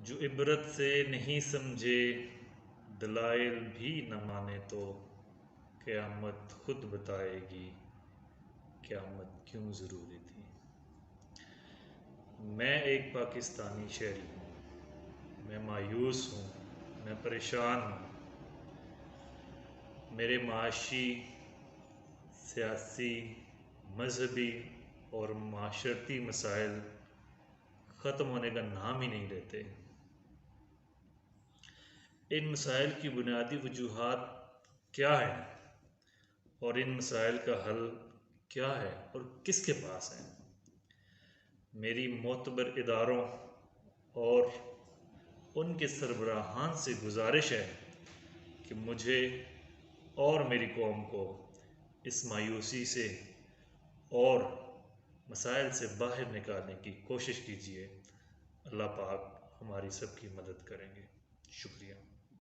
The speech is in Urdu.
جو عبرت سے نہیں سمجھے دلائل بھی نہ مانے تو قیامت خود بتائے گی قیامت کیوں ضروری تھی۔ میں ایک پاکستانی شہری ہوں، میں مایوس ہوں، میں پریشان ہوں۔ میرے معاشی، سیاسی، مذہبی اور معاشرتی مسائل ختم ہونے کا نام ہی نہیں لیتے۔ ان مسائل کی بنیادی وجوہات کیا ہیں اور ان مسائل کا حل کیا ہے اور کس کے پاس ہے؟ میری معتبر اداروں اور ان کے سربراہان سے گزارش ہے کہ مجھے اور میری قوم کو اس مایوسی سے اور مسائل سے باہر نکالنے کی کوشش کیجیے۔ اللہ پاک ہماری سب کی مدد کریں گے۔ شکریہ۔